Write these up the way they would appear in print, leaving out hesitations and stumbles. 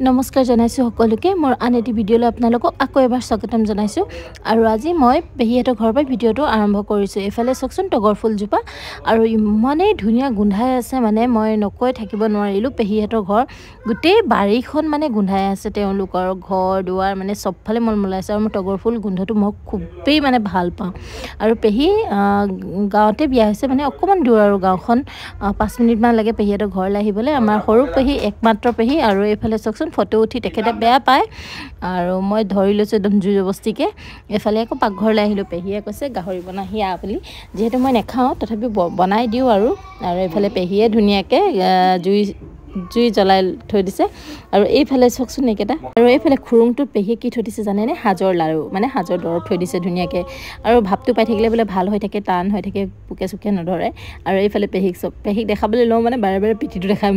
নমস্কাৰ জনাইছো সকলোকে মোৰ আন এটি ভিডিঅ'লৈ আপোনালোকক আকৌ এবাৰ স্বাগতম জনাইছো আৰু আজি মই পেহীহেতৰ ঘৰৰ পৰা ভিডিঅ'টো আৰম্ভ কৰিছো। এফালে চকচোন তগৰ ফুলজোপা আৰু ইমানেই ধুনীয়া গোন্ধাই আছে মানে মই নকৈ থাকিব নোৱাৰিলো। পেহীহেতৰ ঘৰ গোটেই বাৰীখন মানে গোন্ধাই আছে, তেওঁলোকৰ ঘৰ দুৱাৰ মানে সবফালে মলমলাইছে আৰু মই তগৰ ফুল গোন্ধটো মই খুবেই মানে ভাল পাওঁ। আৰু পেহী গাঁৱতে বিয়া হৈছে, মানে অকমান দূৰ আৰু গাঁওখন 5 মিনিট মান লাগে পেহীহেতৰ ঘৰলৈ আহিবলৈ। আমাৰ সৰু পেহী একমাত্ৰ পেহী আৰু এইফালে চকচোন ফটো উঠি তেখেতে বেয়া পায় আৰু মই ধৰি লৈছোঁ একদম জুই জবস্তিকে। এফালে আকৌ পাকঘৰলৈ আহিলোঁ, পেহীয়ে কৈছে গাহৰি বনাহি আ বুলি, যিহেতু মই নাখাওঁ তথাপিও বনাই দিওঁ আৰু এইফালে পেহীয়ে ধুনীয়াকৈ জুই জ্বলাই থৈ দিছে। আৰু এইফালে চকচোন এইকেইটা, আৰু এইফালে খুৰুংটোত পেহীয়ে কি থৈ দিছে জানেনে? সাজৰ লাৰু, মানে সাজৰ দৰৱ থৈ দিছে ধুনীয়াকৈ। আৰু ভাপটো পাই থাকিলে বোলে ভাল হৈ থাকে, টান হৈ থাকে, পোকে চোকে নধৰে। আৰু এইফালে পেহীক দেখাবলৈ লওঁ মানে বাৰে বাৰে পিঠিটো দেখাম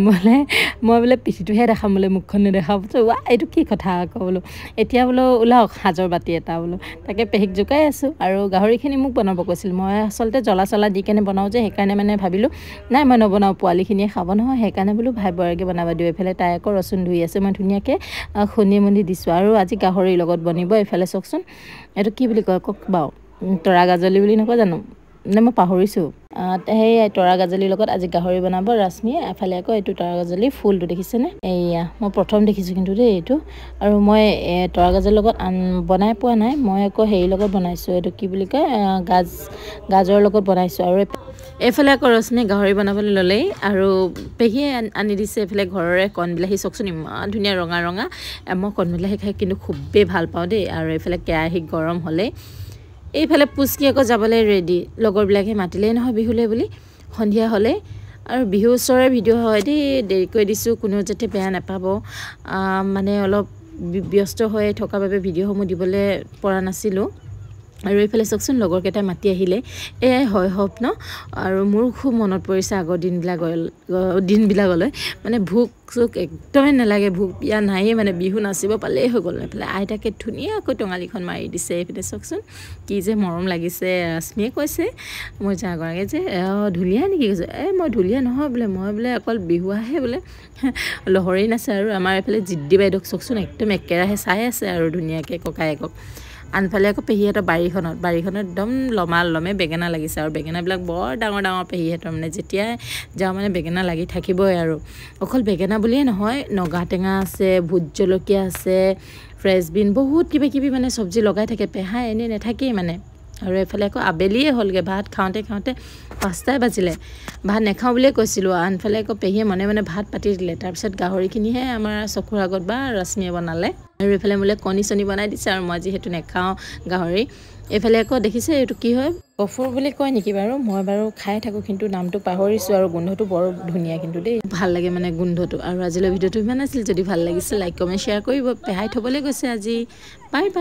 মই বোলে পিঠিটোহে দেখাম বোলে, মুখখন নেদেখাম। ৱা এইটো কি কথা আকৌ বোলো, এতিয়া বোলো ওলাওক সাজৰ বাতি এটা বোলো, তাকে পেহীক জোকাই আছোঁ। আৰু গাহৰিখিনি মোক বনাব কৈছিল, মই আচলতে জ্বলা চলা দি কেনে বনাওঁ যে, সেইকাৰণে মানে ভাবিলোঁ নাই মই নবনাওঁ, পোৱালিখিনিয়ে খাব নহয়, সেইকাৰণে বোলো ভাই বৰাকৈ বনাব দিওঁ। এইফালে তাই আকৌ ৰচুন ধুই আছে, মই ধুনীয়াকৈ খুন্দি মুন্দি দিছোঁ। আৰু আজি গাহৰিৰ লগত বনিব। এইফালে চাওকচোন এইটো কি বুলি কয় কওক বাৰু, তৰা গাজলি বুলি নকয় জানো, নে মই পাহৰিছোঁ। সেই তৰা গাজলিৰ লগত আজি গাহৰি বনাব ৰশ্মিয়ে। এফালে আকৌ এইটো তৰা গাজলি ফুলটো দেখিছেনে? এইয়া মই প্ৰথম দেখিছোঁ কিন্তু দেই এইটো। আৰু মই তৰা গাজলিৰ লগত বনাই পোৱা নাই, মই আকৌ হেৰিৰ লগত বনাইছোঁ, এইটো কি বুলি কয় গাজৰ লগত বনাইছোঁ। আৰু এইফালে আকৌ ৰশ্মিয়ে গাহৰি বনাবলৈ ল'লেই আৰু পেহীয়ে আনি দিছে এইফালে ঘৰৰে কণবিলাহী। চাওকচোন ইমান ধুনীয়া ৰঙা ৰঙা, মই কণবিলাহী খাই কিন্তু খুবেই ভাল পাওঁ দেই। আৰু এইফালে কেৰাহী গৰম হ'লেই এইফালে পুচকি আকৌ যাবলৈ ৰেডি, লগৰবিলাকে মাতিলেই নহয় বিহুলৈ বুলি সন্ধিয়া হ'লে। আৰু বিহু ওচৰৰে ভিডিঅ' হয় দেই, দেৰিকৈ দিছোঁ, কোনেও যাতে বেয়া নাপাব, মানে অলপ ব্যস্ত হৈ থকাৰ বাবে ভিডিঅ'সমূহ দিবলৈ পৰা নাছিলোঁ। আৰু এইফালে চাওকচোন লগৰকেইটা মাতি আহিলে, এয়াই হয় স্বপ্ন। আৰু মোৰো খুব মনত পৰিছে আগৰ দিনবিলাকলৈ, মানে ভোক চোক একদমেই নালাগে, ভোক পিয়া নায়েই, মানে বিহু নাচিব পালেই হৈ গ'ল। এইফালে আইতাকে ধুনীয়াকৈ টঙালিখন মাৰি দিছে। এইফালে চাওকচোন কি যে মৰম লাগিছে। ৰশ্মিয়ে কৈছে মই যে আগৰকৈ যে ঢুলীয়া নেকি, কৈছে মই ঢুলীয়া নহয় বোলে, মই বোলে অকল বিহুৱাহে বোলে, লহৰি নাচে। আৰু আমাৰ এইফালে জিদ্দি বাইদেউক চাওকচোন একদম একেৰাহে চাই আছে আৰু ধুনীয়াকৈ ককায়েকক। আনফালে আকৌ পেহীহেতৰ বাৰীখনত একদম লমে বেঙেনা লাগিছে, আৰু বেঙেনাবিলাক বৰ ডাঙৰ ডাঙৰ পেহীহেতৰ, মানে যেতিয়াই যাওঁ মানে বেঙেনা লাগি থাকিবই। আৰু অকল বেঙেনা বুলিয়ে নহয়, নগা টেঙা আছে, ভোট জলকীয়া আছে, ফ্ৰেঞ্চবিন, বহুত কিবা কিবি মানে চব্জি লগাই থাকে, পেহাই এনেই নাথাকেই মানে। আৰু এইফালে আকৌ আবেলিয়ে হ'লগৈ, ভাত খাওঁতে 5টাই বাজিলে, ভাত নাখাওঁ বুলিয়ে কৈছিলোঁ। আনফালে আকৌ পেহীয়ে মনে মনে ভাত পাতি দিলে। তাৰপিছত গাহৰিখিনিহে আমাৰ চকুৰ আগত বা ৰশ্মিয়ে বনালে। আৰু এইফালে মোলৈ কণী চনি বনাই দিছে, আৰু মই যিহেতু নাখাওঁ গাহৰি। এইফালে আকৌ দেখিছে এইটো কি হয়, কফুৰ বুলি কয় নেকি বাৰু, মই বাৰু খাই থাকোঁ কিন্তু নামটো পাহৰিছোঁ। আৰু গোন্ধটো বৰ ধুনীয়া কিন্তু দেই, ভাল লাগে মানে গোন্ধটো। আৰু আজিলৈ ভিডিঅ'টো ইমান আছিল, যদি ভাল লাগিছে লাইক কমেণ্ট শ্বেয়াৰ কৰিব। পেহাই থ'বলৈ গৈছে আজি, বাই বাই।